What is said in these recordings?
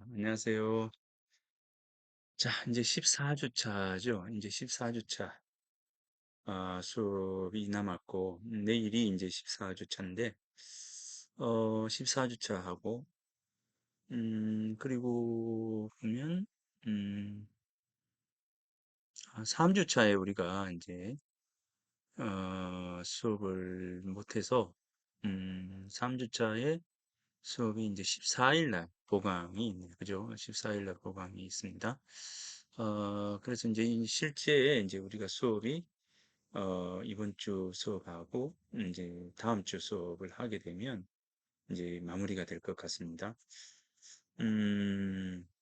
안녕하세요. 자, 이제 14주 차죠. 이제 14주 차 수업이 남았고, 내일이 이제 14주 차인데, 14주 차하고, 그리고 보면, 3주 차에 우리가 이제, 수업을 못해서, 3주 차에 수업이 이제 14일 날 보강이 있네요. 그죠? 14일 날 보강이 있습니다. 그래서 이제 실제 이제 우리가 수업이 이번 주 수업하고 이제 다음 주 수업을 하게 되면 이제 마무리가 될 것 같습니다.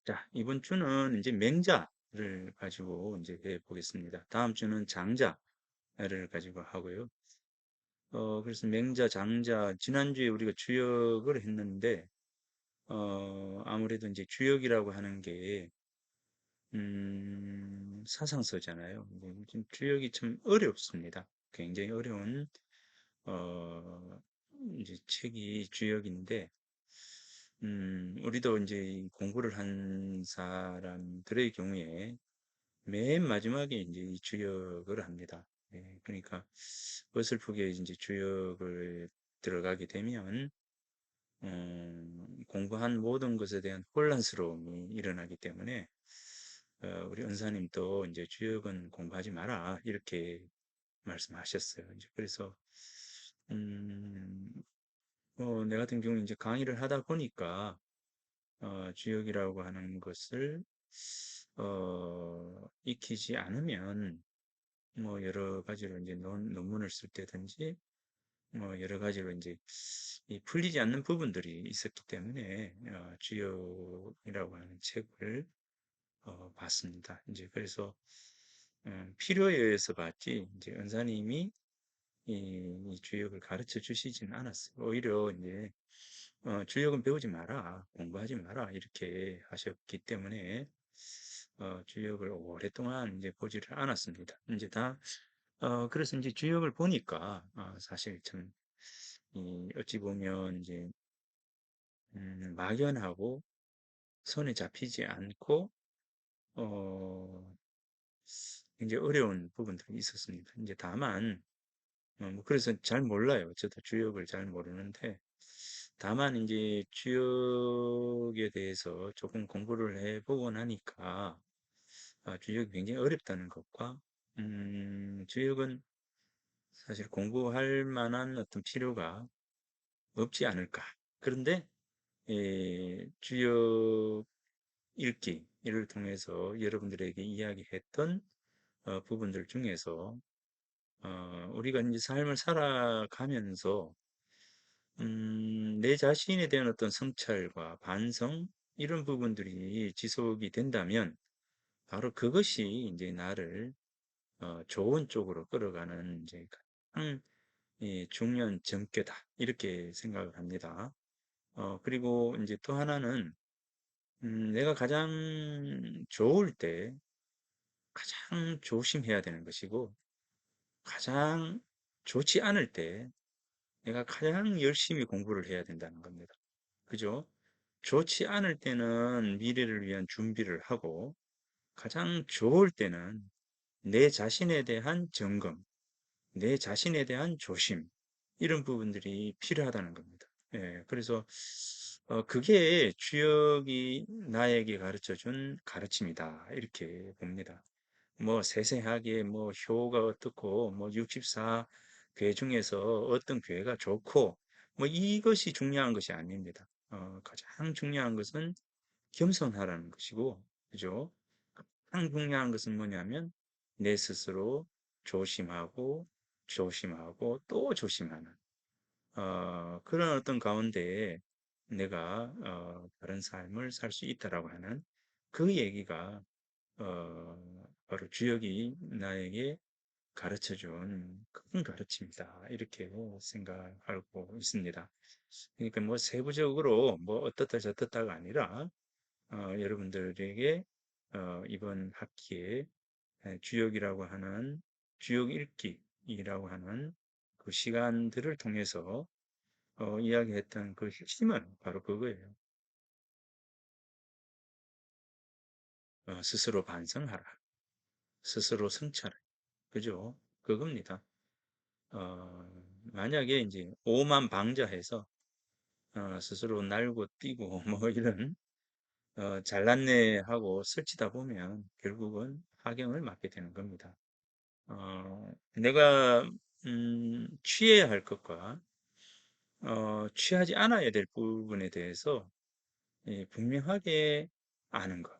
자, 이번 주는 이제 맹자를 가지고 이제 해 보겠습니다. 다음 주는 장자를 가지고 하고요. 그래서 맹자, 장자, 지난주에 우리가 주역을 했는데, 아무래도 이제 주역이라고 하는 게, 사상서잖아요. 좀 주역이 참 어렵습니다. 굉장히 어려운, 어, 이제 책이 주역인데, 우리도 이제 이 공부를 한 사람들의 경우에 맨 마지막에 이제 이 주역을 합니다. 그러니까 어설프게 이제 주역을 들어가게 되면, 공부한 모든 것에 대한 혼란스러움이 일어나기 때문에 우리 은사님도 이제 주역은 공부하지 마라 이렇게 말씀하셨어요. 이제 그래서 음, 내 같은 경우 이제 강의를 하다 보니까 주역이라고 하는 것을 익히지 않으면 뭐 여러 가지로 이제 논문을 쓸 때든지 뭐 여러 가지로 이제 이 풀리지 않는 부분들이 있었기 때문에 주역이라고 하는 책을 봤습니다. 이제 그래서 필요에 의해서 봤지 이제 은사님이 이 주역을 가르쳐 주시지는 않았어요. 오히려 이제 주역은 배우지 마라, 공부하지 마라 이렇게 하셨기 때문에 주역을 오랫동안 이제 보지를 않았습니다. 이제 그래서 이제 주역을 보니까 사실 참 어찌 보면 이제 막연하고 손에 잡히지 않고 어, 굉장히 어려운 부분들이 있었습니다. 이제 다만 뭐 그래서 잘 몰라요. 저도 주역을 잘 모르는데 다만 이제 주역에 대해서 조금 공부를 해보고 나니까 주역이 굉장히 어렵다는 것과 주역은 사실 공부할 만한 어떤 필요가 없지 않을까. 그런데 주역 읽기를 통해서 여러분들에게 이야기했던 부분들 중에서 우리가 이제 삶을 살아가면서 내 자신에 대한 어떤 성찰과 반성 이런 부분들이 지속이 된다면 바로 그것이 이제 나를 좋은 쪽으로 끌어가는 이제 가장 중요한 전개다 이렇게 생각을 합니다. 그리고 이제 또 하나는 내가 가장 좋을 때 가장 조심해야 되는 것이고 가장 좋지 않을 때 내가 가장 열심히 공부를 해야 된다는 겁니다. 그죠? 좋지 않을 때는 미래를 위한 준비를 하고 가장 좋을 때는 내 자신에 대한 점검, 내 자신에 대한 조심, 이런 부분들이 필요하다는 겁니다. 그래서 그게 주역이 나에게 가르쳐 준 가르침이다. 이렇게 봅니다. 뭐 세세하게 뭐 효가 어떻고 뭐 64궤 중에서 어떤 궤가 좋고 뭐 이것이 중요한 것이 아닙니다. 가장 중요한 것은 겸손하라는 것이고, 그죠? 가장 중요한 것은 뭐냐면 내 스스로 조심하고 조심하고 또 조심하는 그런 어떤 가운데에 내가 다른 삶을 살 수 있다라고 하는 그 얘기가 바로 주역이 나에게 가르쳐 준 큰 가르침이다. 이렇게 생각하고 있습니다. 그러니까 뭐 세부적으로 뭐 어떻다 저떻다가 아니라 여러분들에게 이번 학기에 주역이라고 하는 주역 읽기라고 하는 그 시간들을 통해서 이야기했던 그 핵심은 바로 그거예요. 스스로 반성하라. 스스로 성찰해. 그죠? 그겁니다. 만약에 이제 오만방자해서 스스로 날고 뛰고 뭐 이런 잘났네 하고 설치다 보면 결국은 악영을 맞게 되는 겁니다. 내가 취해야 할 것과 취하지 않아야 될 부분에 대해서 분명하게 아는 것.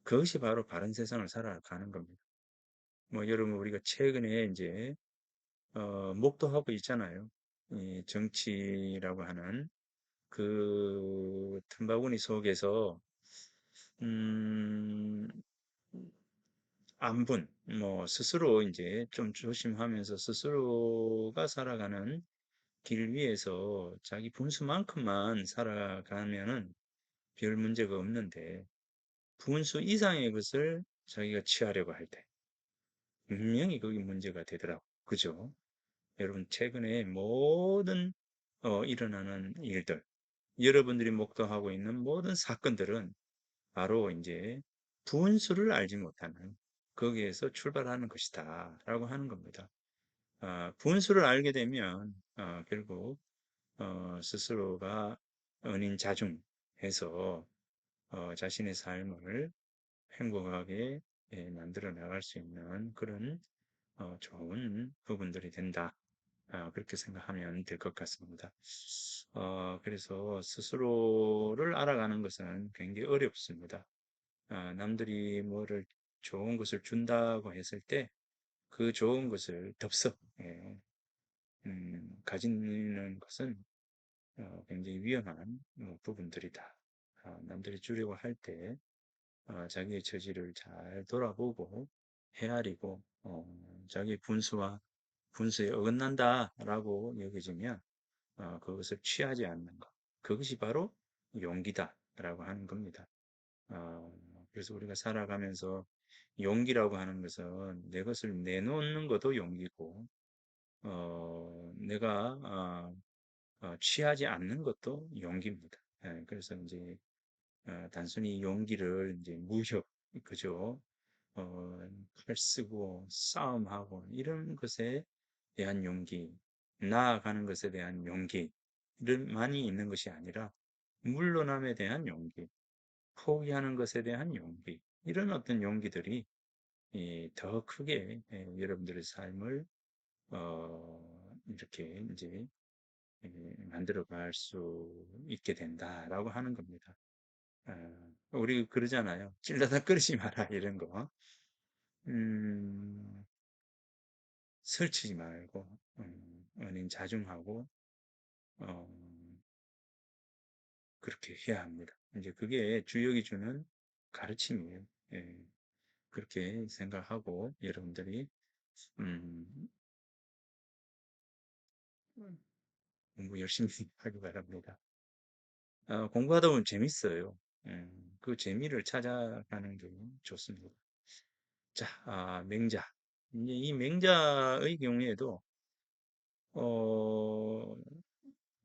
그것이 바로 바른 세상을 살아가는 겁니다. 뭐 여러분 우리가 최근에 이제 목도하고 있잖아요. 이 정치라고 하는 그 틈바구니 속에서 음, 안분, 뭐 스스로 이제 좀 조심하면서 스스로가 살아가는 길 위에서 자기 분수만큼만 살아가면은 별 문제가 없는데 분수 이상의 것을 자기가 취하려고 할 때 분명히 거기 문제가 되더라고. 그죠? 여러분 최근에 모든 일어나는 일들, 여러분들이 목도하고 있는 모든 사건들은 바로 이제 분수를 알지 못하는 거기에서 출발하는 것이다 라고 하는 겁니다. 분수를 알게 되면 결국 스스로가 은인자중해서 자신의 삶을 행복하게 만들어 나갈 수 있는 그런 좋은 부분들이 된다. 그렇게 생각하면 될 것 같습니다. 그래서 스스로를 알아가는 것은 굉장히 어렵습니다. 남들이 뭐를 좋은 것을 준다고 했을 때 그 좋은 것을 덥석 가지는 것은 굉장히 위험한 부분들이다. 남들이 주려고 할 때 자기의 처지를 잘 돌아보고 헤아리고 자기 분수와 분수에 어긋난다라고 여겨지면 그것을 취하지 않는 것. 그것이 바로 용기다라고 하는 겁니다. 어, 그래서 우리가 살아가면서 용기라고 하는 것은 내 것을 내놓는 것도 용기고, 내가 취하지 않는 것도 용기입니다. 그래서 이제 단순히 용기를 이제 무협, 그죠? 칼 쓰고 싸움하고 이런 것에 대한 용기, 나아가는 것에 대한 용기를 많이 있는 것이 아니라 물러남에 대한 용기, 포기하는 것에 대한 용기, 이런 어떤 용기들이 더 크게 여러분들의 삶을 이렇게 이제 만들어 갈 수 있게 된다라고 하는 겁니다. 우리 그러잖아요. 찔러다 끓이지 마라 이런 거. 음, 설치지 말고 은인 자중하고 어, 그렇게 해야 합니다. 이제 그게 주역이 주는 가르침이에요. 예, 그렇게 생각하고 여러분들이 음, 공부 열심히 하기 바랍니다. 공부하다 보면 재밌어요. 그 재미를 찾아가는 게 좋습니다. 자, 맹자. 이제 이 맹자의 경우에도 어,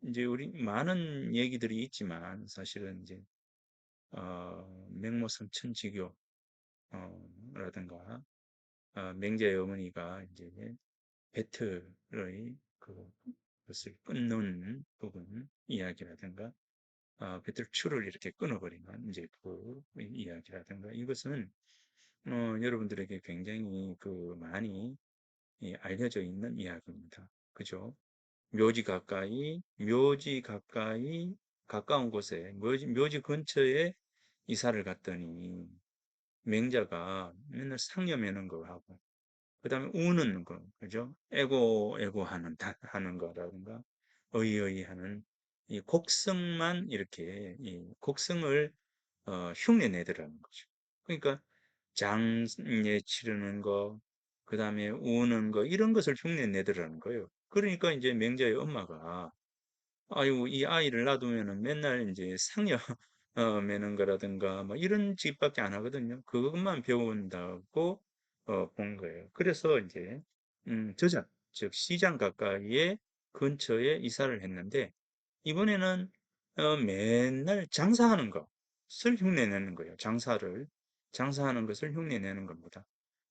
이제 우리 많은 얘기들이 있지만 사실은 이제 맹모삼천지교 라든가 맹자의 어머니가 이제 배틀의 그것을 끊는 부분 이야기라든가 배틀줄을 이렇게 끊어버리는 이제 그 이야기라든가 이것은 여러분들에게 굉장히 많이 알려져 있는 이야기입니다. 그죠? 묘지 가까이 가까운 곳에 묘지 근처에 이사를 갔더니 맹자가 맨날 상여매는 거 하고 그다음에 우는 거, 그죠? 애고 하는 거라든가 어이어이 하는 이 곡성만 이렇게 이 곡성을 흉내 내더라는 거죠. 그러니까 장례 치르는 거, 그다음에 우는 거 이런 것을 흉내 내더라는 거예요. 그러니까 이제 맹자의 엄마가 아유, 이 아이를 놔두면은 맨날 이제 상여 매는 거라든가 뭐 이런 집밖에 안 하거든요. 그것만 배운다고 본 거예요. 그래서 이제 저작, 즉 시장 가까이에 근처에 이사를 했는데 이번에는 맨날 장사하는 것을 흉내내는 거예요. 장사를. 장사하는 것을 흉내내는 겁니다.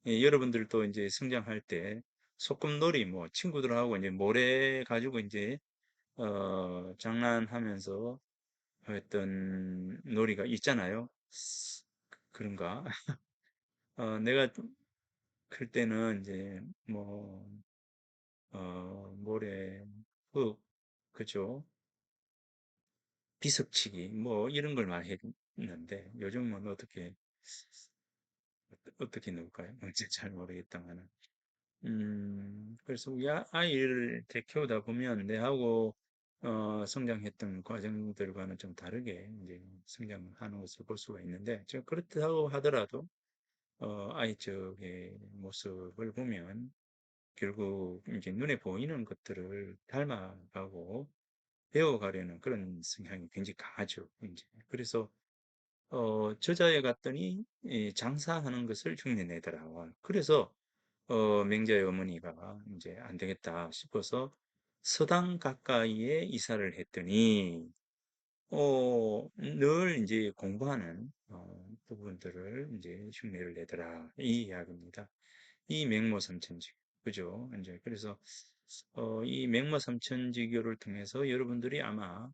예, 여러분들도 이제 성장할 때 소꿉놀이 뭐 친구들하고 이제 모래 가지고 이제 장난하면서 했던 놀이가 있잖아요. 그런가? 내가 클 때는 이제 뭐 모래 흙 그죠? 비석치기 뭐 이런 걸 많이 했는데 요즘은 어떻게 놀까요? 잘 모르겠다만은. 그래서 우리 아이를 이렇게 키우다 보면 내하고 성장했던 과정들과는 좀 다르게 이제 성장하는 것을 볼 수가 있는데, 저 그렇다고 하더라도 아이 쪽의 모습을 보면 결국 이제 눈에 보이는 것들을 닮아가고 배워가려는 그런 성향이 굉장히 강하죠. 이제 그래서 저자에 갔더니 이 장사하는 것을 흉내 내더라고요. 그래서 맹자의 어머니가 이제 안 되겠다 싶어서 서당 가까이에 이사를 했더니 늘 이제 공부하는 부분들을 이제 흉내를 내더라 이 이야기입니다. 이 맹모삼천지교 그죠? 이제 그래서 이 맹모삼천지교를 통해서 여러분들이 아마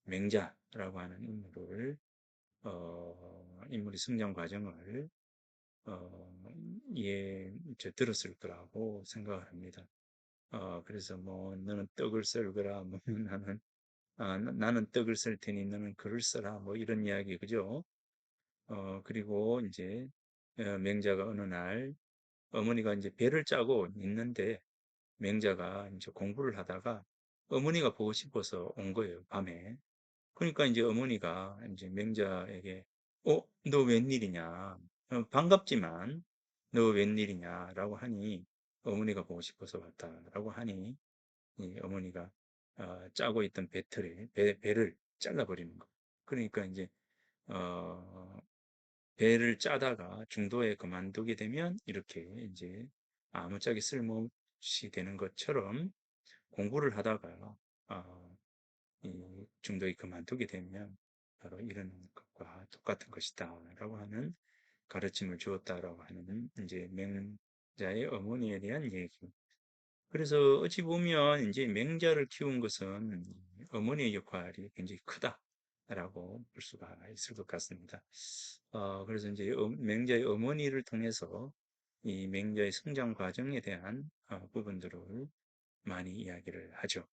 맹자라고 하는 인물의 성장 과정을 예, 들었을 거라고 생각을 합니다. 그래서 뭐 너는 떡을 썰거라, 뭐 나는 떡을 썰 테니 너는 글을 써라, 뭐 이런 이야기 그죠? 그리고 이제 맹자가 어느 날 어머니가 이제 배를 짜고 있는데 맹자가 이제 공부를 하다가 어머니가 보고 싶어서 온 거예요, 밤에. 그러니까 이제 어머니가 이제 맹자에게 너 웬일이냐? 반갑지만 너 웬일이냐라고 하니 어머니가 보고 싶어서 왔다라고 하니 이 어머니가 짜고 있던 배를 잘라버리는 거. 그러니까 이제 어, 배를 짜다가 중도에 그만두게 되면 이렇게 이제 아무짝에 쓸모없이 되는 것처럼 공부를 하다가 어, 이 중도에 그만두게 되면 바로 이런 것과 똑같은 것이다 라고 하는 가르침을 주었다라고 하는 이제 맹자의 어머니에 대한 얘기. 그래서 어찌 보면 이제 맹자를 키운 것은 어머니의 역할이 굉장히 크다라고 볼 수가 있을 것 같습니다. 그래서 이제 맹자의 어머니를 통해서 이 맹자의 성장 과정에 대한 부분들을 많이 이야기를 하죠.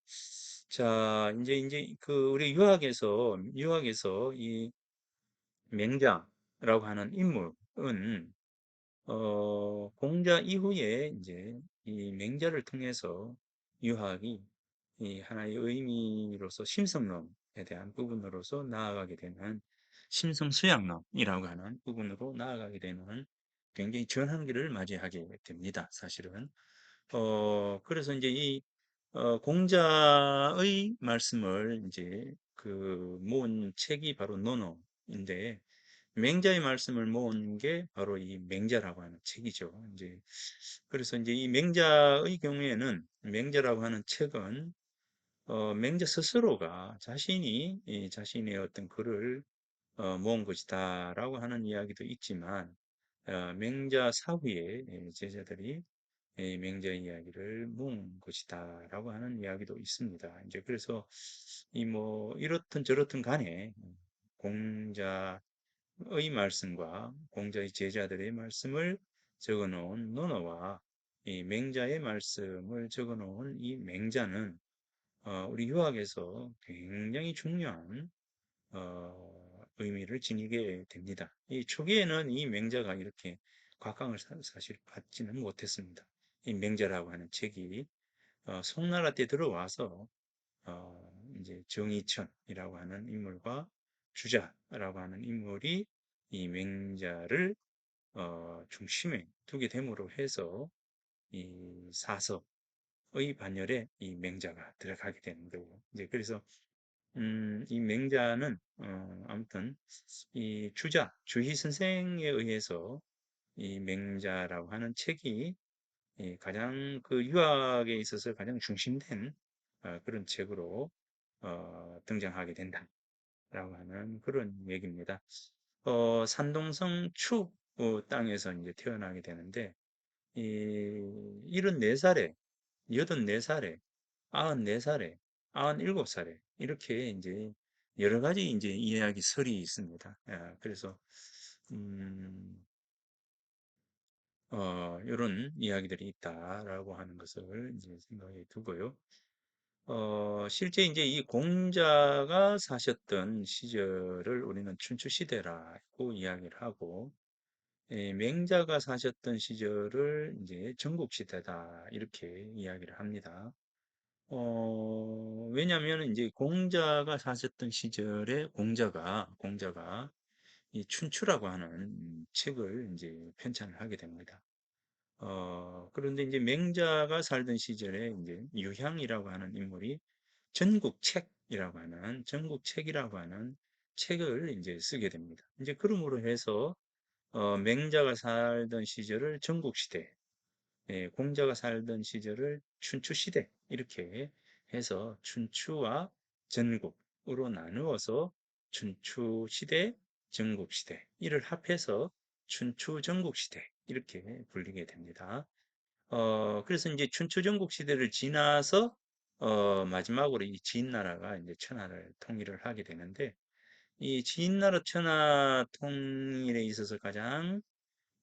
자, 이제 우리 유학에서 이 맹자라고 하는 인물은 공자 이후에 이제 이 맹자를 통해서 유학이 이 하나의 의미로서 심성론에 대한 부분으로서 나아가게 되는 심성수양론이라고 하는 부분으로 나아가게 되는 굉장히 전환기를 맞이하게 됩니다. 사실은. 그래서 이제 이 공자의 말씀을 이제 그 모은 책이 바로 논어인데 맹자의 말씀을 모은 게 바로 이 맹자라고 하는 책이죠. 이제 그래서 이제 이 맹자의 경우에는 맹자라고 하는 책은 맹자 스스로가 자신이 이 자신의 어떤 글을 모은 것이다라고 하는 이야기도 있지만 맹자 사후에 제자들이 맹자의 이야기를 모은 것이다라고 하는 이야기도 있습니다. 이제 그래서 이 뭐 이렇든 저렇든 간에 공자의 말씀과 공자의 제자들의 말씀을 적어 놓은 논어와 이 맹자의 말씀을 적어 놓은 이 맹자는 우리 유학에서 굉장히 중요한 의미를 지니게 됩니다. 이 초기에는 이 맹자가 이렇게 곽강을 사실 받지는 못했습니다. 이 맹자라고 하는 책이 송나라 때 들어와서 이제 정이천이라고 하는 인물과 주자라고 하는 인물이 이 맹자를 중심에 두게 됨으로 해서 이 사서의 반열에 이 맹자가 들어가게 되는 거고 이제 그래서 이 맹자는 아무튼 이 주희 선생에 의해서 이 맹자라고 하는 책이 가장 그 유학에 있어서 가장 중심된 그런 책으로 등장하게 된다라고 하는 그런 얘기입니다. 산동성 땅에서 이제 태어나게 되는데, 이 74살에, 84살에, 94살에, 97살에 이렇게 이제 여러 가지 이제 이야기설이 있습니다. 그래서 음, 이런 이야기들이 있다라고 하는 것을 이제 생각해 두고요. 실제 이제 이 공자가 사셨던 시절을 우리는 춘추시대라고 이야기를 하고, 맹자가 사셨던 시절을 이제 전국시대다 이렇게 이야기를 합니다. 왜냐하면 이제 공자가 사셨던 시절에 공자가 이 춘추라고 하는 책을 이제 편찬을 하게 됩니다. 그런데 이제 맹자가 살던 시절에 이제 유향이라고 하는 인물이 전국책이라고 하는 책을 이제 쓰게 됩니다. 이제 그러므로 해서 맹자가 살던 시절을 전국시대, 공자가 살던 시절을 춘추시대 이렇게 해서 춘추와 전국으로 나누어서 춘추시대, 전국시대 이를 합해서 춘추전국시대 이렇게 불리게 됩니다. 그래서 이제 춘추전국 시대를 지나서 마지막으로 이 진나라가 이제 천하를 통일을 하게 되는데, 이 진나라 천하 통일에 있어서 가장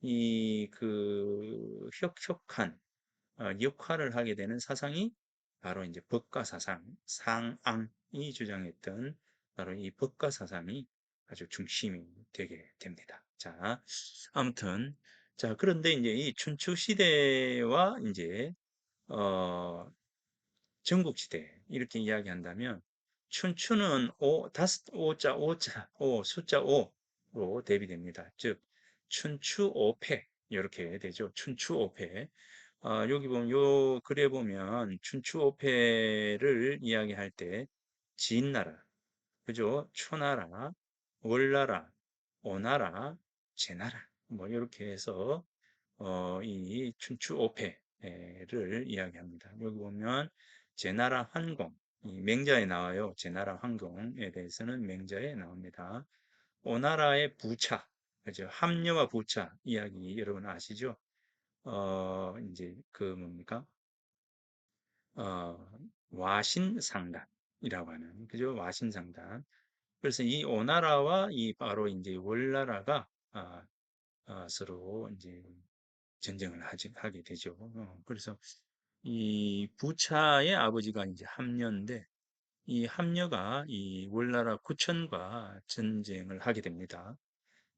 이 그 혁혁한 역할을 하게 되는 사상이 바로 이제 법가 사상, 상앙이 주장했던 바로 이 법가 사상이 아주 중심이 되게 됩니다. 자, 아무튼 자, 그런데 이제 이 춘추 시대와 이제 어 전국시대 이렇게 이야기한다면, 춘추는 숫자 5로 대비됩니다. 즉 춘추오패 이렇게 되죠. 춘추오패. 여기 보면 요 글에 보면 춘추오패를 이야기할 때 진나라, 그죠? 초나라, 월나라, 오나라, 제나라 뭐 이렇게 해서 이 춘추오패를 이야기합니다. 여기 보면 제나라 환공, 이 맹자에 나와요. 제나라 환공에 대해서는 맹자에 나옵니다. 오나라의 부차, 그죠? 함녀와 부차 이야기 여러분 아시죠? 이제 그 뭡니까? 어, 와신상단이라고 하는, 그죠? 와신상단. 그래서 이 오나라와 이 바로 이제 월나라가 서로 이제 전쟁을 하게 되죠. 그래서 이 부차의 아버지가 이제 함녀인데, 이 함녀가 이 월나라 구천과 전쟁을 하게 됩니다.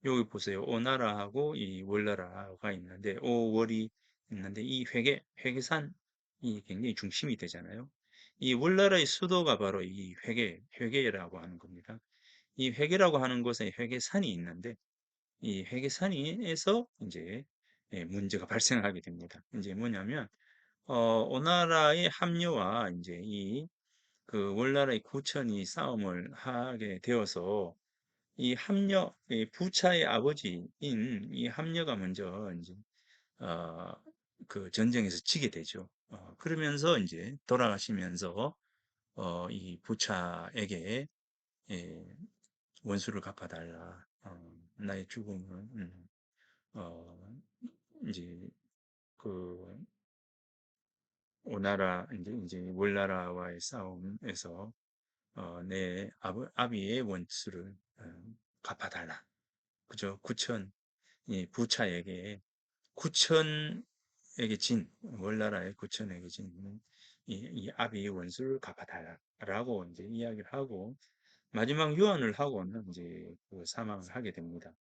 여기 보세요. 오나라하고 이 월나라가 있는데, 오월이 있는데, 이 회계산이 굉장히 중심이 되잖아요. 이 월나라의 수도가 바로 이 회계라고 하는 겁니다. 이 회계라고 하는 곳에 회계산이 있는데, 이 회계산에서 이제 문제가 발생하게 됩니다. 이제 뭐냐면, 오나라의 합류와 이제 그 월나라의 구천이 싸움을 하게 되어서 이 합녀, 이 부차의 아버지인 이 합녀가 먼저 이제 어, 그 전쟁에서 지게 되죠. 그러면서 이제 돌아가시면서 이 부차에게 예, 원수를 갚아달라. 나의 죽음을 어, 이제 그 오나라 이제 월나라와의 싸움에서 내 아비의 원수를 갚아달라. 그죠? 구천 이 부차에게 구천에게 월나라의 구천에게 이 아비의 원수를 갚아달라라고 이제 이야기를 하고, 마지막 유언을 하고는 이제 그 사망을 하게 됩니다.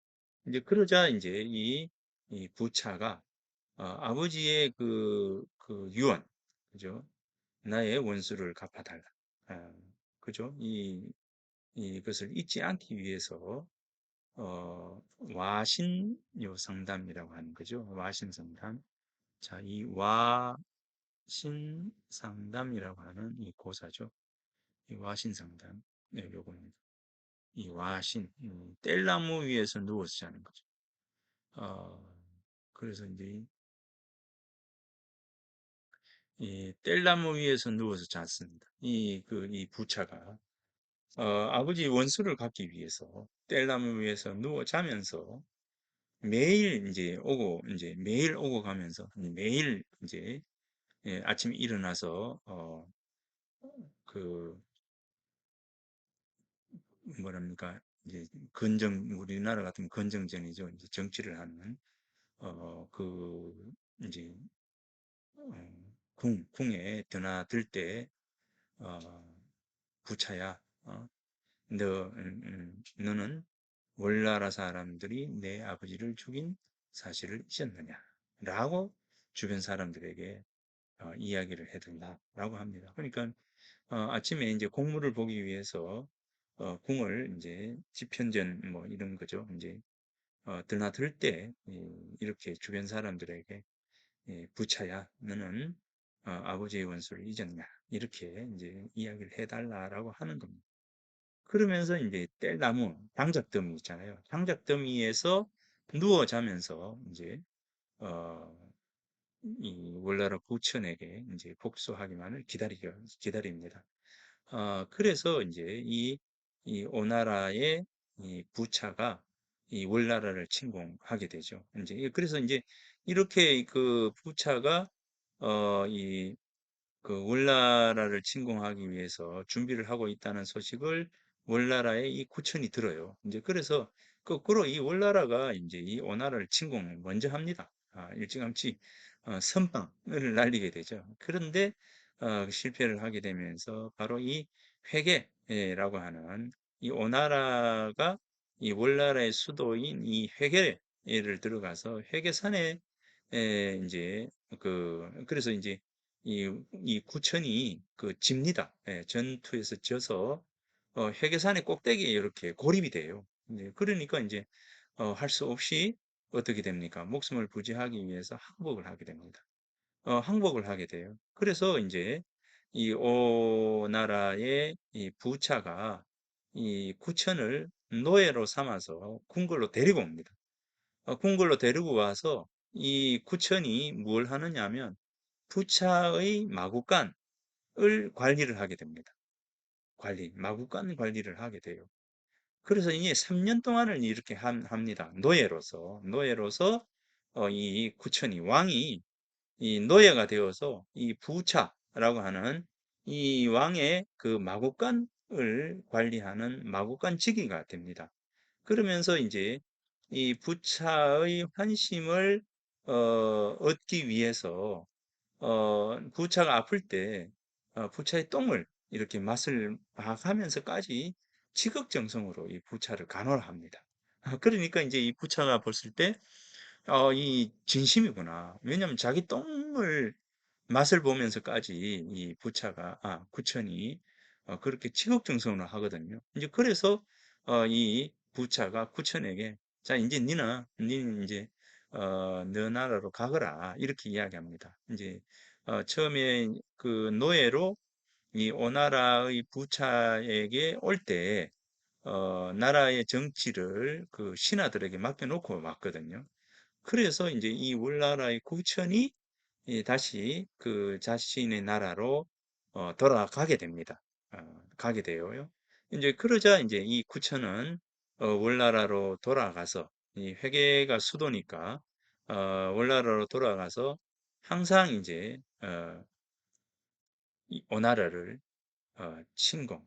이제 그러자 이제 이 부차가 아버지의 그 유언, 그죠? 나의 원수를 갚아달라. 아, 그죠? 이것을 잊지 않기 위해서 와신요 상담이라고 하는 거죠. 와신 상담. 자, 이 와신 상담이라고 하는 이 고사죠. 이 와신 상담. 네, 요겁니다. 이 와신, 뗄나무 위에서 누워서 자는 거죠. 어, 그래서 이제 이 뗄나무 위에서 누워서 잤습니다. 이 부차가 아버지 원수를 갚기 위해서 뗄나무 위에서 누워 자면서 매일 이제 오고 이제 매일 오고 가면서 매일 이제 예, 아침에 일어나서 그 뭐랍니까 이제 건정 우리나라 같은 건정전이죠. 이제 정치를 하는 그 이제 궁에 드나들 때 어, 부차야 너는 월나라 사람들이 내 아버지를 죽인 사실을 잊었느냐? 라고 주변 사람들에게 이야기를 해둔다라고 합니다. 그러니까 아침에 이제 공무를 보기 위해서 궁을 이제 지편전 뭐 이런 거죠. 이제 드나들 때 이렇게 주변 사람들에게 부차야 너는 아버지의 원수를 잊었냐? 이렇게 이제 이야기를 해달라라고 하는 겁니다. 그러면서 이제 뗄나무 장작더미 있잖아요. 장작더미에서 누워 자면서 이제 어, 이 월나라 부천에게 이제 복수하기만을 기다립니다. 그래서 이제 이 오나라의 이 부차가 이 월나라를 침공하게 되죠. 이제 그래서 이제 이렇게 그 부차가 이 그 월나라를 침공하기 위해서 준비를 하고 있다는 소식을 월나라의 이 구천이 들어요. 이제 그래서 거꾸로 이 월나라가 이제 이 오나라를 침공을 먼저 합니다. 일찌감치 선빵을 날리게 되죠. 그런데 실패를 하게 되면서 바로 이 회계라고 하는 이 오나라가 이 월나라의 수도인 이 회계를 들어가서 회계산에 이제 그래서 이제 이 구천이 그 집니다. 예, 전투에서 져서 회계산의 꼭대기에 이렇게 고립이 돼요. 그러니까 이제 할 수 없이 어떻게 됩니까? 목숨을 부지하기 위해서 항복을 하게 됩니다. 항복을 하게 돼요. 그래서 이제 이 오나라의 이 부차가 이 구천을 노예로 삼아서 궁궐로 데리고 옵니다. 궁궐로 데리고 와서 이 구천이 뭘 하느냐 하면 부차의 마구간을 관리를 하게 됩니다. 마구간 관리를 하게 돼요. 그래서 이게 3년 동안을 이렇게 합니다. 노예로서 이 구천이 왕이 이 노예가 되어서 이 부차라고 하는 이 왕의 그 마구간을 관리하는 마구간지기가 됩니다. 그러면서 이제 이 부차의 환심을 얻기 위해서 부차가 아플 때 부차의 똥을 이렇게 맛을 봐가면서까지 지극정성으로 이 부차를 간호를 합니다. 그러니까 이제 이 부차가 봤을 때 이 진심이구나. 왜냐면 자기 똥을 맛을 보면서까지 이 구천이 그렇게 지극정성으로 하거든요. 이제 그래서 이 부차가 구천에게 자, 이제 니는 이제 너 나라로 가거라 이렇게 이야기합니다. 이제 처음에 그 노예로 이 오나라의 부차에게 올 때 나라의 정치를 그 신하들에게 맡겨놓고 왔거든요. 그래서 이제 이 울나라의 구천이 다시 그 자신의 나라로 돌아가게 됩니다. 가게 되어요. 이제 그러자 이제 이 구천은 월나라로 돌아가서 이 회계가 수도니까 월나라로 돌아가서 항상 이제 이 오나라를 침공,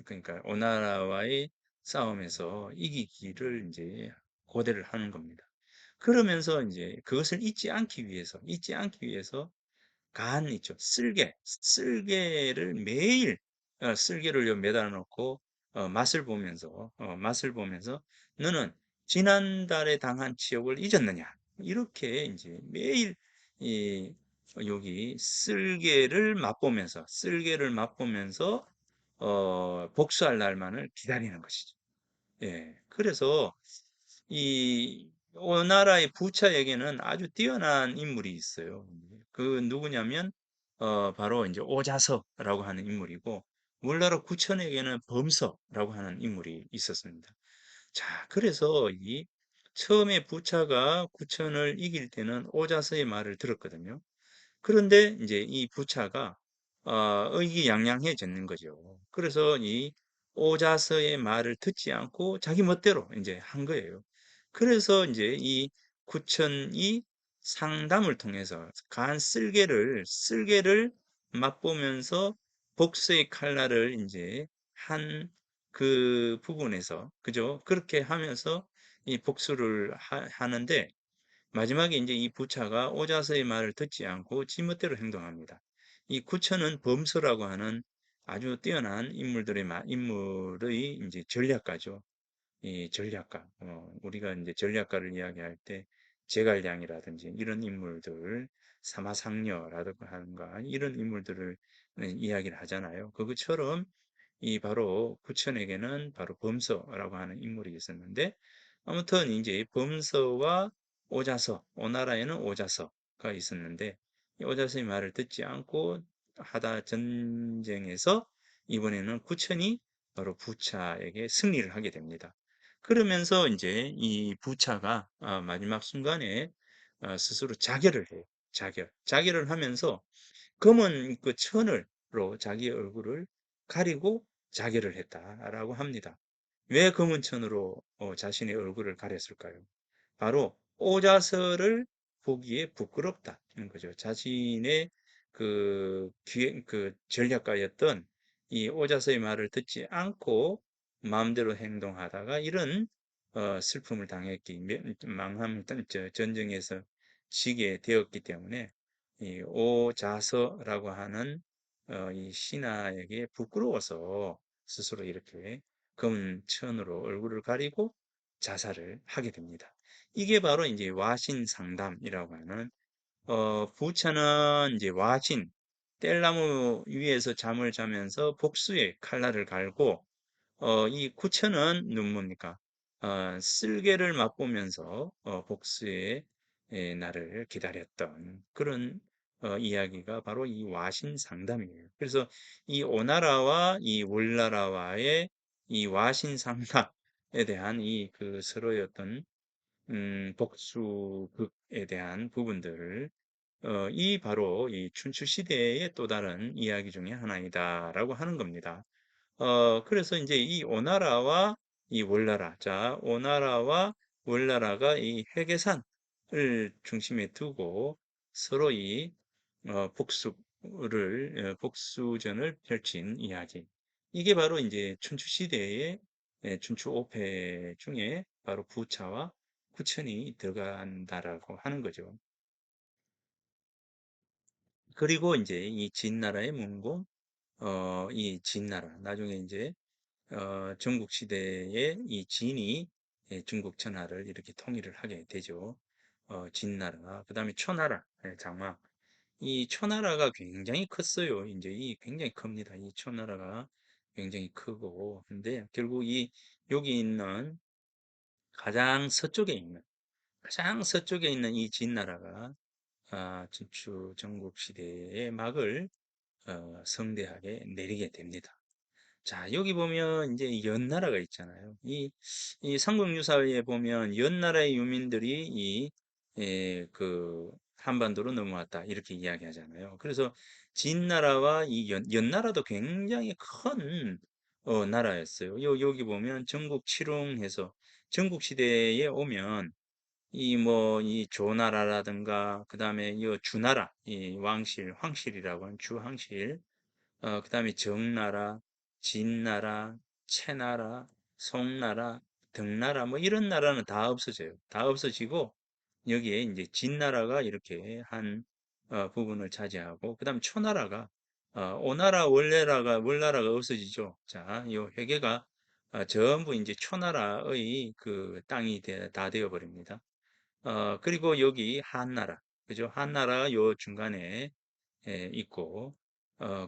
그러니까 오나라와의 싸움에서 이기기를 이제 고대를 하는 겁니다. 그러면서 이제 그것을 잊지 않기 위해서 간 있죠. 쓸개를 매일 쓸개를 매달아 놓고 맛을 보면서 너는 지난달에 당한 치욕을 잊었느냐? 이렇게 이제 매일 이 여기 쓸개를 맛보면서 복수할 날만을 기다리는 것이죠. 예. 그래서 이 오나라의 부차에게는 아주 뛰어난 인물이 있어요. 그 누구냐면 바로 이제 오자서라고 하는 인물이고 물나라 구천에게는 범서라고 하는 인물이 있었습니다. 자, 그래서 이 처음에 부차가 구천을 이길 때는 오자서의 말을 들었거든요. 그런데 이제 이 부차가 의기양양해졌는 거죠. 그래서 이 오자서의 말을 듣지 않고 자기 멋대로 이제 한 거예요. 그래서 이제 이 구천이 상담을 통해서 간 쓸개를 맛보면서 복수의 칼날을 이제 한 그 부분에서, 그죠? 그렇게 하면서 이 복수를 하는데, 마지막에 이제 이 부차가 오자서의 말을 듣지 않고 지멋대로 행동합니다. 이 구천은 범서라고 하는 아주 뛰어난 인물의 이제 전략가죠. 이 전략가, 우리가 이제 전략가를 이야기할 때 제갈량이라든지 이런 인물들, 사마상녀라든가 이런 인물들을 이야기를 하잖아요. 그것처럼 이 바로 구천에게는 바로 범서라고 하는 인물이 있었는데, 아무튼 이제 범서와 오자서, 오나라에는 오자서가 있었는데, 이 오자서의 말을 듣지 않고 하다 전쟁에서 이번에는 구천이 바로 부차에게 승리를 하게 됩니다. 그러면서 이제 이 부차가 마지막 순간에 스스로 자결을 해요. 자결을 하면서 검은 그 천을로 자기 얼굴을 가리고 자결을 했다라고 합니다. 왜 검은 천으로 자신의 얼굴을 가렸을까요? 바로 오자서를 보기에 부끄럽다는 거죠. 자신의 그 전략가였던 이 오자서의 말을 듣지 않고 마음대로 행동하다가 이런 슬픔을 당했기, 망함, 전쟁에서 지게 되었기 때문에 이 오자서라고 하는 이 신하에게 부끄러워서 스스로 이렇게 검은 천으로 얼굴을 가리고 자살을 하게 됩니다. 이게 바로 이제 와신 상담이라고 하는, 부처는 이제 와신, 뗄나무 위에서 잠을 자면서 복수의 칼날을 갈고, 이 구천은 뭡니까? 쓸개를 맛보면서 복수의 날을 기다렸던 그런 이야기가 바로 이 와신 상담이에요. 그래서 이 오나라와 이 월나라와의 이 와신 상담에 대한 이 그 서로의 어떤 복수극에 대한 부분들을 이 바로 이 춘추 시대의 또 다른 이야기 중에 하나이다라고 하는 겁니다. 그래서 이제 이 오나라와 이 월나라, 자, 오나라와 월나라가 이 회계산을 중심에 두고 서로 이 복수전을 펼친 이야기. 이게 바로 이제 춘추 시대의 춘추 오패 중에 바로 부차와 구천이 들어간다라고 하는 거죠. 그리고 이제 이 진나라의 문공, 이 진나라, 나중에 이제 중국 시대에 이 진이 중국 천하를 이렇게 통일을 하게 되죠. 진나라, 그 다음에 초나라, 장막. 이 초나라가 굉장히 컸어요. 이제 이 굉장히 큽니다. 이 초나라가 굉장히 크고, 근데 결국 이 여기 있는 가장 서쪽에 있는 이 진나라가 진추 전국 시대의 막을 성대하게 내리게 됩니다. 자, 여기 보면 이제 연나라가 있잖아요. 이 삼국유사에 보면 연나라의 유민들이 그 한반도로 넘어왔다. 이렇게 이야기하잖아요. 그래서 진나라와 이 연나라도 굉장히 큰 나라였어요. 여기 보면 전국 칠흥해서 전국 시대에 오면 이 조나라라든가 그 다음에 이 주나라, 이 황실이라고 하는 주황실, 그다음에 정나라, 진나라, 채나라, 송나라, 등나라 뭐 이런 나라는 다 없어져요. 다 없어지고 여기에 이제 진나라가 이렇게 한 부분을 차지하고 그다음 초나라가 오나라 월나라가 없어지죠. 자, 이 회계가 전부 이제 초나라의 그 땅이 다 되어 버립니다. 그리고 여기 한나라, 그죠? 한나라가 요 중간에 있고,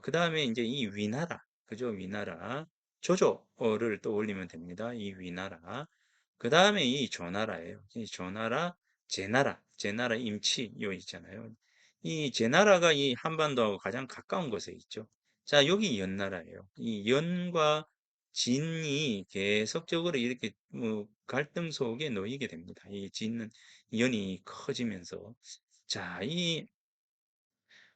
그 다음에 이제 이 위나라, 그죠? 위나라, 조조를 떠올리면 됩니다. 이 위나라. 그 다음에 이 조나라예요. 이 조나라, 제나라 임치, 요 있잖아요. 이 제나라가 이 한반도하고 가장 가까운 곳에 있죠. 자, 여기 연나라예요. 이 연과 진이 계속적으로 이렇게 갈등 속에 놓이게 됩니다. 이 진은 연이 커지면서. 자,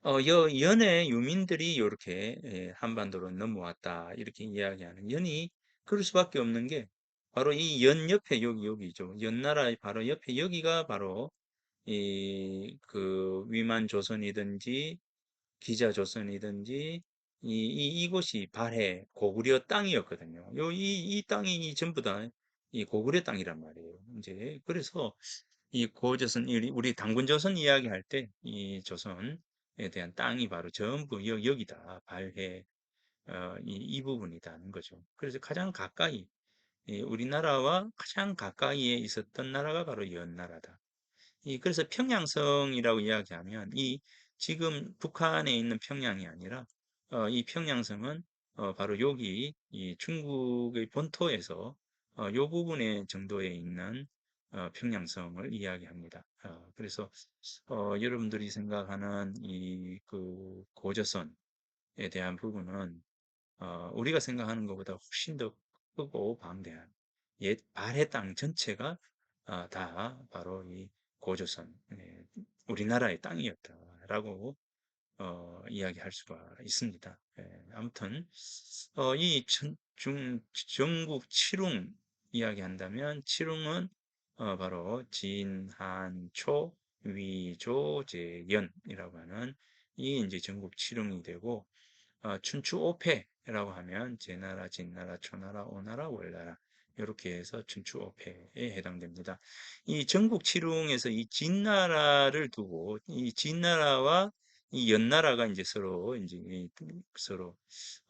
연의 유민들이 이렇게 한반도로 넘어왔다. 이렇게 이야기하는 연이 그럴 수밖에 없는 게 바로 이 연 옆에 여기죠. 연나라 바로 옆에 여기가 바로 이 그 위만 조선이든지 기자 조선이든지 이곳이 발해 고구려 땅이었거든요. 이 땅이 전부 다 이 고구려 땅이란 말이에요. 이제 그래서 이 고조선 우리 당군 조선 이야기할 때 이 조선에 대한 땅이 바로 전부 여기다 발해 이 부분이다는 거죠. 그래서 가장 가까이 우리나라와 가장 가까이에 있었던 나라가 바로 연나라다. 그래서 평양성이라고 이야기하면 지금 북한에 있는 평양이 아니라 이 평양성은 바로 여기 이 중국의 본토에서 요 부분에 정도에 있는 평양성을 이야기합니다. 그래서 여러분들이 생각하는 이 그 고조선에 대한 부분은 우리가 생각하는 것보다 훨씬 더 크고 방대한 옛 발해 땅 전체가 다 바로 이 고조선, 우리나라의 땅이었다라고 이야기할 수가 있습니다. 아무튼 이 전국 칠웅 이야기한다면 칠웅은 바로 진, 한, 초, 위, 조, 제, 연이라고 하는 이 이제 전국 칠웅이 되고 춘추 오패라고 하면 제나라, 진나라, 초나라, 오나라, 월나라 이렇게 해서 춘추 오패에 해당됩니다. 이 전국 칠웅에서 이 진나라를 두고 이 진나라와 이 연나라가 이제 서로 서로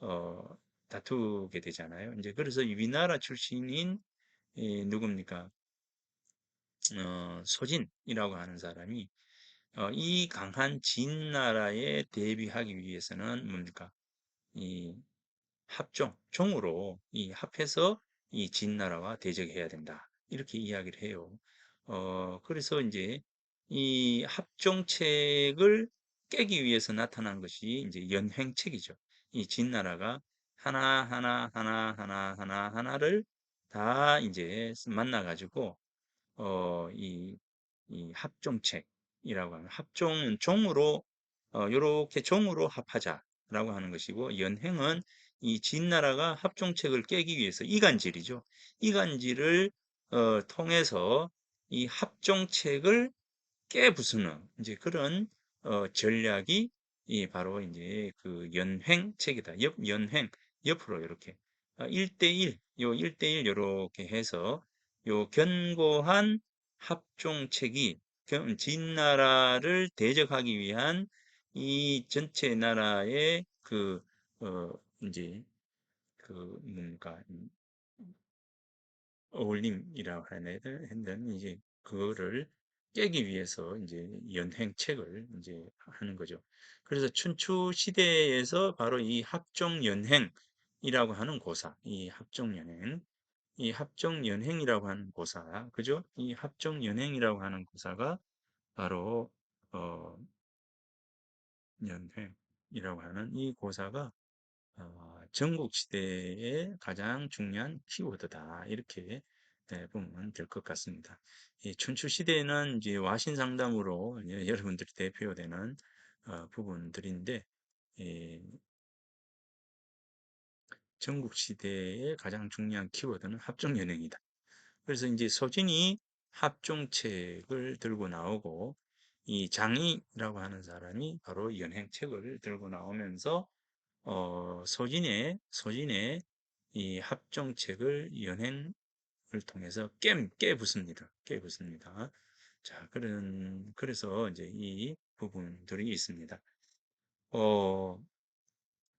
어, 다투게 되잖아요. 이제 그래서 이 위나라 출신인 누굽니까? 소진이라고 하는 사람이 이 강한 진나라에 대비하기 위해서는 뭡니까? 이 종으로 합해서 이 진나라와 대적해야 된다. 이렇게 이야기를 해요. 그래서 이제 이 합종책을 깨기 위해서 나타난 것이 이제 연횡책이죠. 이 진나라가 하나를 다 이제 만나가지고 이 합종책이라고 하는 합종은 종으로 요렇게 종으로 합하자라고 하는 것이고 연행은 이 진나라가 합종책을 깨기 위해서 이간질이죠. 이간질을 통해서 이 합종책을 깨부수는 이제 그런 전략이 바로 이제 그 연횡책이다. 연횡 옆으로 이렇게 1대1 요 1대1 요렇게 해서 요 견고한 합종책이 진나라를 대적하기 위한 이 전체 나라의 어 이제 그 뭔가 어울림이라고 했는 이제 그거를 깨기 위해서 이제 연행책을 이제 하는 거죠. 그래서 춘추 시대에서 바로 이 합종연행이라고 하는 고사, 이 합종연행이라고 하는 고사, 그죠? 이 합종연행이라고 하는 고사가 바로 어, 연행이라고 하는 이 고사가 전국 시대의 가장 중요한 키워드다. 이렇게 보면 될 것 같습니다. 이 춘추 시대에는 이제 와신 상담으로 여러분들이 대표되는 부분들인데 이 전국 시대의 가장 중요한 키워드는 합종연행이다. 그래서 이제 소진이 합종책을 들고 나오고 이 장이라고 하는 사람이 바로 연행책을 들고 나오면서 소진의 이 합정책을 연행을 통해서 깨부숩니다. 깨부숩니다. 자, 그래서 이제 이 부분들이 있습니다. 어,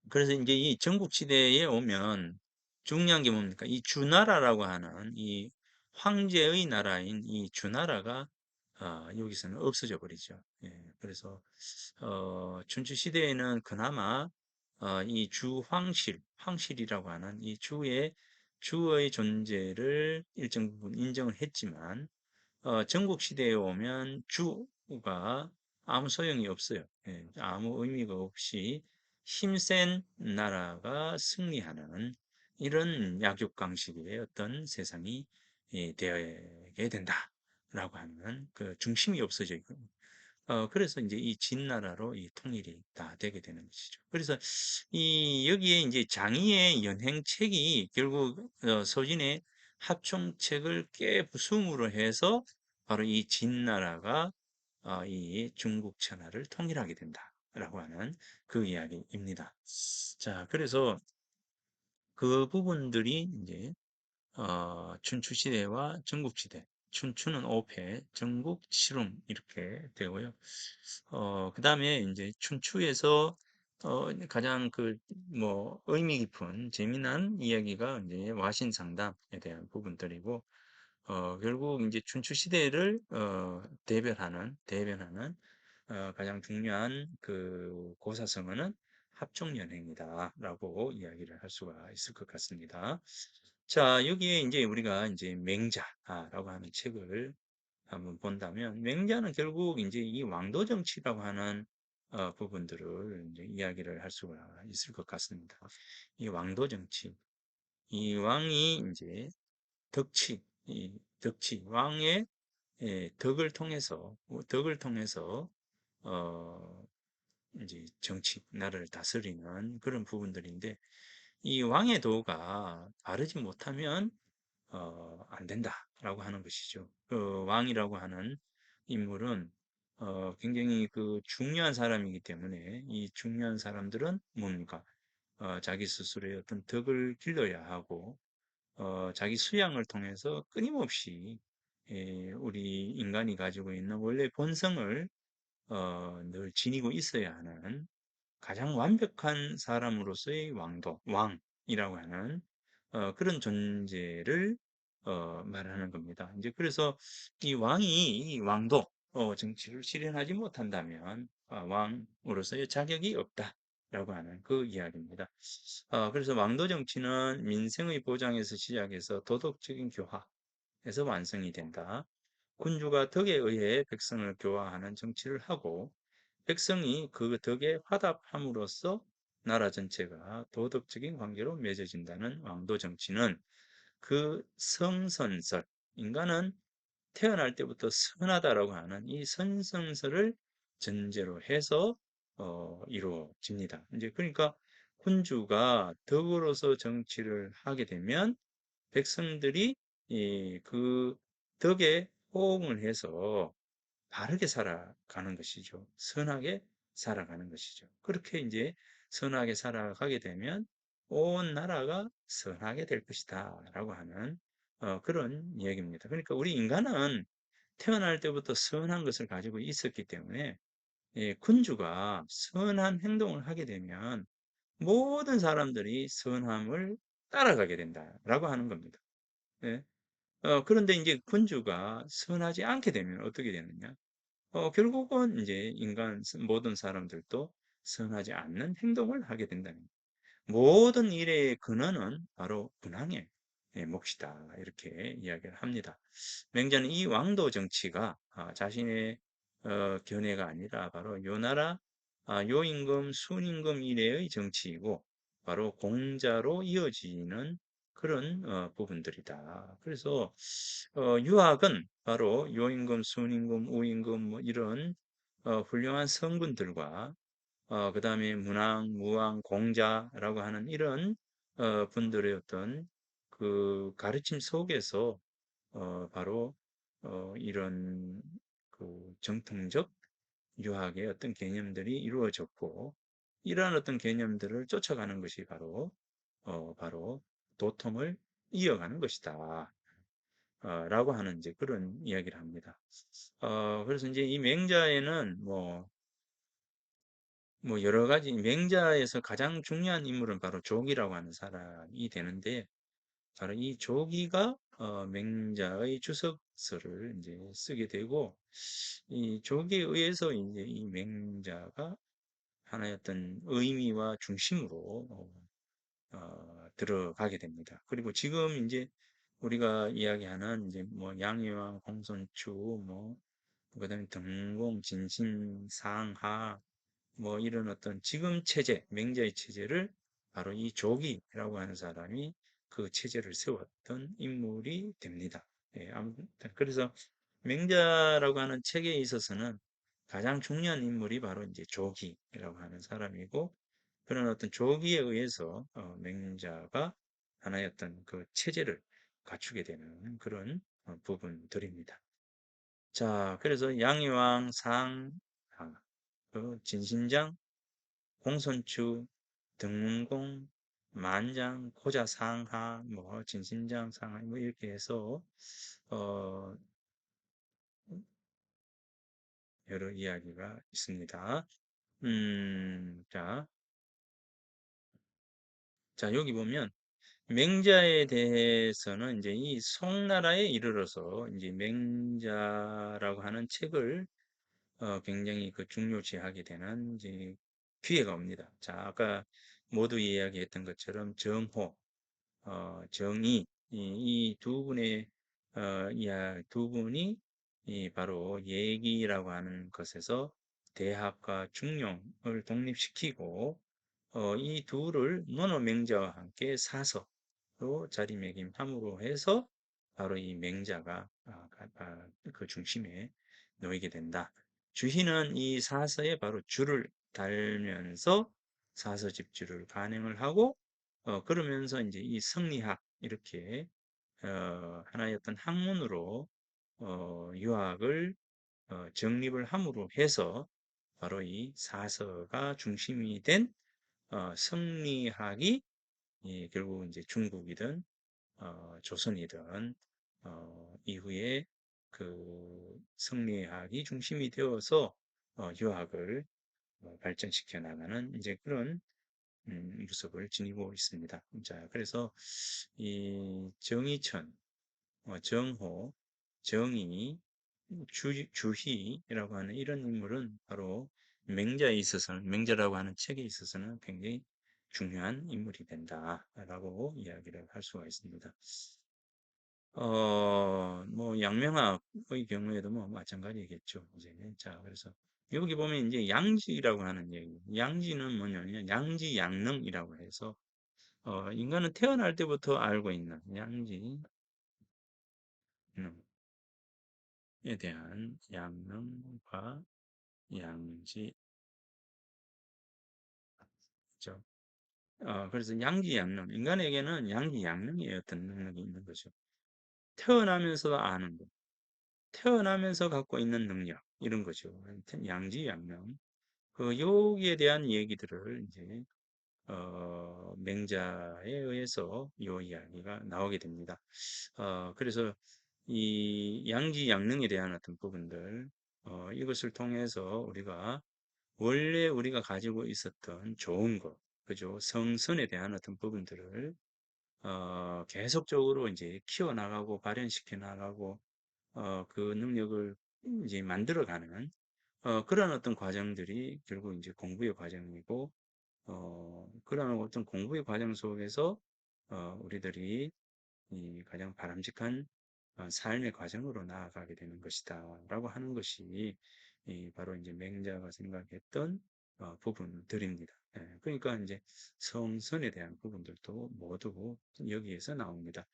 그래서 이제 이 전국시대에 오면 중요한 게 뭡니까? 이 주나라라고 하는 이 황제의 나라인 이 주나라가 여기서는 없어져 버리죠. 예, 그래서 춘추 시대에는 그나마 이 황실이라고 하는 이 주의 존재를 일정 부분 인정을 했지만 전국 시대에 오면 주가 아무 소용이 없어요. 예, 아무 의미가 없이 힘센 나라가 승리하는 이런 약육강식의 어떤 세상이 되게 된다라고 하는 그 중심이 없어져 있고 그래서 이제 이 진나라로 이 통일이 다 되게 되는 것이죠. 그래서 여기에 이제 장의의 연행책이 결국 소진의 합종책을 깨부숨으로 해서 바로 이 진나라가 이 중국 천하를 통일하게 된다라고 하는 그 이야기입니다. 자, 그래서 그 부분들이 이제 춘추 시대와 전국 시대, 춘추는 5패, 전국 7웅 이렇게 되고요. 그다음에 이제 춘추에서 가장 그 뭐 의미 깊은 재미난 이야기가 이제 와신상담에 대한 부분들이고 결국 이제 춘추 시대를 대변하는 가장 중요한 그 고사성어는 합종연행이다라고 이야기를 할 수가 있을 것 같습니다. 자, 여기에 이제 우리가 이제 맹자라고 하는 책을 한번 본다면, 맹자는 결국 이제 이 왕도 정치라고 하는 부분들을 이제 이야기를 할 수가 있을 것 같습니다. 이 왕도 정치, 이 왕이 이제 왕의 덕을 통해서 어, 이제 나라를 다스리는 그런 부분들인데, 이 왕의 도가 바르지 못하면 안 된다라고 하는 것이죠. 그 왕이라고 하는 인물은 굉장히 그 중요한 사람이기 때문에 이 중요한 사람들은 뭡니까? 자기 스스로의 어떤 덕을 길러야 하고 자기 수양을 통해서 끊임없이 우리 인간이 가지고 있는 원래 본성을 늘 지니고 있어야 하는 가장 완벽한 사람으로서의 왕이라고 하는 그런 존재를 말하는 겁니다. 이제 그래서 이 왕이 이 왕도 정치를 실현하지 못한다면 왕으로서의 자격이 없다라고 하는 그 이야기입니다. 그래서 왕도 정치는 민생의 보장에서 시작해서 도덕적인 교화에서 완성이 된다. 군주가 덕에 의해 백성을 교화하는 정치를 하고 백성이 그 덕에 화답함으로써 나라 전체가 도덕적인 관계로 맺어진다는 왕도 정치는 그 성선설, 인간은 태어날 때부터 선하다라고 하는 이 선성설을 전제로 해서 이루어집니다. 이제 그러니까 군주가 덕으로서 정치를 하게 되면 백성들이 그 덕에 호응을 해서 바르게 살아가는 것이죠. 선하게 살아가는 것이죠. 그렇게 이제 선하게 살아가게 되면 온 나라가 선하게 될 것이다. 라고 하는 그런 이야기입니다. 그러니까 우리 인간은 태어날 때부터 선한 것을 가지고 있었기 때문에 군주가 선한 행동을 하게 되면 모든 사람들이 선함을 따라가게 된다라고 하는 겁니다. 예. 그런데 이제 군주가 선하지 않게 되면 어떻게 되느냐? 결국은 이제 모든 사람들도 선하지 않는 행동을 하게 된다는 거예요. 모든 일의 근원은 바로 군왕의 몫이다. 이렇게 이야기를 합니다. 맹자는 이 왕도 정치가 자신의 견해가 아니라 바로 요 나라 요임금, 순임금 이래의 정치이고 바로 공자로 이어지는 그런 부분들이다. 그래서 유학은 바로 요임금, 순임금, 우임금 뭐 이런 훌륭한 성분들과 그다음에 문왕, 무왕, 공자라고 하는 이런 분들의 어떤 그 가르침 속에서 바로 이런 그 정통적 유학의 어떤 개념들이 이루어졌고 이러한 어떤 개념들을 쫓아가는 것이 바로 도통을 이어가는 것이다. 라고 하는 이제 그런 이야기를 합니다. 그래서 이제 이 맹자에는 뭐 여러 가지 맹자에서 가장 중요한 인물은 바로 조기라고 하는 사람이 되는데 바로 이 조기가 맹자의 주석서를 이제 쓰게 되고 이 조기에 의해서 이제 이 맹자가 하나의 어떤 의미와 중심으로 들어가게 됩니다. 그리고 지금 이제 우리가 이야기하는 이제 뭐 양의왕, 공손추, 뭐 그다음에 등공, 진신, 상하 뭐 이런 어떤 지금 체제, 맹자의 체제를 바로 이 조기라고 하는 사람이 그 체제를 세웠던 인물이 됩니다. 아무튼 그래서 맹자라고 하는 책에 있어서는 가장 중요한 인물이 바로 이제 조기라고 하는 사람이고 그런 어떤 조기에 의해서 맹자가 하나의 어떤 그 체제를 갖추게 되는 그런 부분들입니다. 자, 그래서 양의왕, 상, 진신장, 공손추, 등문공, 만장, 고자상하, 뭐 진신장, 상하, 뭐 이렇게 해서 어, 여러 이야기가 있습니다. 자, 여기 보면 맹자에 대해서는 이제 이 송나라에 이르러서 이제 맹자라고 하는 책을 굉장히 그 중요시하게 되는 이제 기회가 옵니다. 자, 아까 모두 이야기했던 것처럼 정호, 정의 이 두 분의 두 분이 이 바로 예기라고 하는 것에서 대학과 중용을 독립시키고 이 둘을 논어맹자와 함께 사서로 자리매김함으로 해서 바로 이 맹자가 그 중심에 놓이게 된다. 주희는 이 사서에 바로 줄을 달면서 사서 집주를 간행을 하고 그러면서 이제 이 성리학 이렇게 하나의 어떤 학문으로 유학을 정립을 함으로 해서 바로 이 사서가 중심이 된 성리학이 결국 이제 중국이든 조선이든 이후에 그 성리학이 중심이 되어서 유학을 발전시켜 나가는 이제 그런 모습을 지니고 있습니다. 자, 그래서 이 정의천, 정호, 정의, 주희라고 하는 이런 인물은 바로 맹자에 있어서는, 맹자라고 하는 책에 있어서는 굉장히 중요한 인물이 된다라고 이야기를 할 수가 있습니다. 뭐 양명학의 경우에도 뭐 마찬가지겠죠. 이제 자, 그래서 여기 보면 이제 양지라고 하는 얘기. 양지는 뭐냐면 양지양능이라고 해서 인간은 태어날 때부터 알고 있는 양지능에 대한 양능과 양지, 죠. 그래서 양지양능, 인간에게는 양지양능의 어떤 능력이 있는 거죠. 태어나면서도 아는 것, 태어나면서 갖고 있는 능력, 이런 거죠. 양지양능. 그 여기에 대한 얘기들을 이제 맹자에 의해서 이 이야기가 나오게 됩니다. 그래서 이 양지양능에 대한 어떤 부분들 이것을 통해서 우리가 원래 우리가 가지고 있었던 좋은 것, 그죠? 성선에 대한 어떤 부분들을 계속적으로 이제 키워나가고 발현시켜 나가고 그 능력을 이제 만들어가는 그런 어떤 과정들이 결국 이제 공부의 과정이고 그런 어떤 공부의 과정 속에서 우리들이 이 가장 바람직한 삶의 과정으로 나아가게 되는 것이다라고 하는 것이 바로 이제 맹자가 생각했던 부분들입니다. 예, 그러니까 이제 성선에 대한 부분들도 모두 여기에서 나옵니다.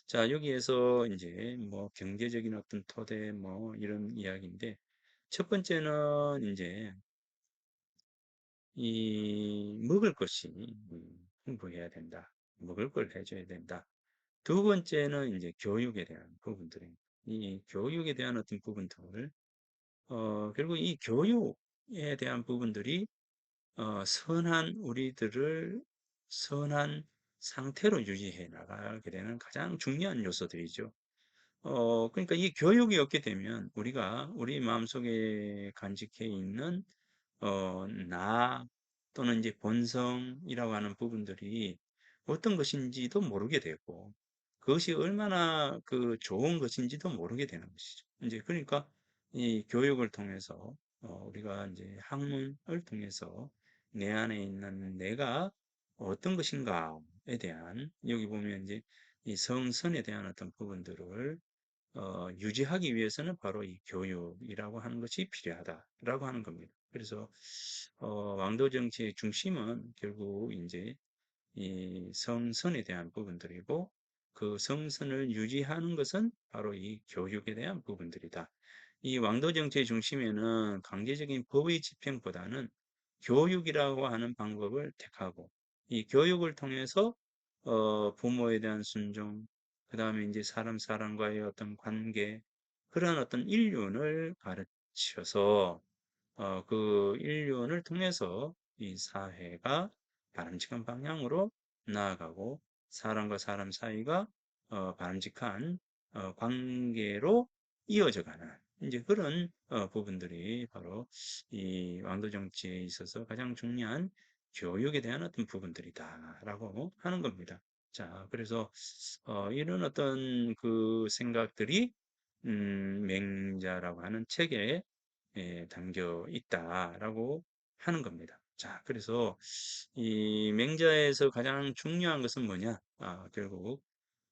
자, 여기에서 이제 뭐 경제적인 어떤 토대 뭐 이런 이야기인데 첫 번째는 이제 이 먹을 것이 풍부해야 된다. 먹을 걸 해줘야 된다. 두 번째는 이제 교육에 대한 부분들입니다. 이 교육에 대한 어떤 부분들, 결국 이 교육에 대한 부분들이 선한 우리들을 선한 상태로 유지해 나가게 되는 가장 중요한 요소들이죠. 그러니까 이 교육이 없게 되면 우리가 우리 마음속에 간직해 있는 나 또는 이제 본성이라고 하는 부분들이 어떤 것인지도 모르게 되고 그것이 얼마나 그 좋은 것인지도 모르게 되는 것이죠. 이제 그러니까 이 교육을 통해서 우리가 이제 학문을 통해서 내 안에 있는 내가 어떤 것인가에 대한 여기 보면 이제 이 성선에 대한 어떤 부분들을 유지하기 위해서는 바로 이 교육이라고 하는 것이 필요하다라고 하는 겁니다. 그래서 왕도 정치의 중심은 결국 이제 이 성선에 대한 부분들이고 그 성선을 유지하는 것은 바로 이 교육에 대한 부분들이다. 이 왕도 정치의 중심에는 강제적인 법의 집행보다는 교육이라고 하는 방법을 택하고 이 교육을 통해서 부모에 대한 순종, 그 다음에 이제 사람과의 어떤 관계, 그런 어떤 인륜을 가르쳐서 그 인륜을 통해서 이 사회가 바람직한 방향으로 나아가고 사람과 사람 사이가 바람직한 관계로 이어져 가는 이제 그런 부분들이 바로 이 왕도 정치에 있어서 가장 중요한 교육에 대한 어떤 부분들이다라고 하는 겁니다. 자, 그래서 이런 어떤 그 생각들이 맹자라고 하는 책에 담겨 있다라고 하는 겁니다. 자, 그래서 이 맹자에서 가장 중요한 것은 뭐냐? 결국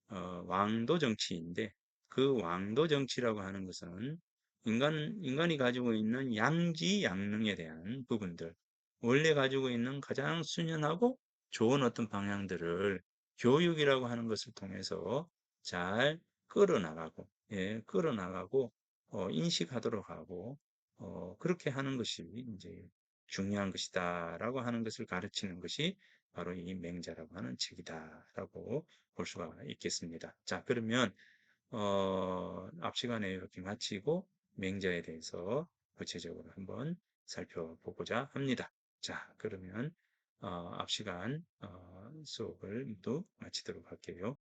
왕도 정치인데 그 왕도 정치라고 하는 것은 인간이 가지고 있는 양지 양능에 대한 부분들, 원래 가지고 있는 가장 순연하고 좋은 어떤 방향들을 교육이라고 하는 것을 통해서 잘 끌어나가고, 끌어나가고, 인식하도록 하고, 그렇게 하는 것이 이제 중요한 것이다라고 하는 것을 가르치는 것이 바로 이 맹자라고 하는 책이다라고 볼 수가 있겠습니다. 자, 그러면 앞 시간에 이렇게 마치고 맹자에 대해서 구체적으로 한번 살펴보고자 합니다. 자, 그러면 앞 시간 수업을 모두 마치도록 할게요.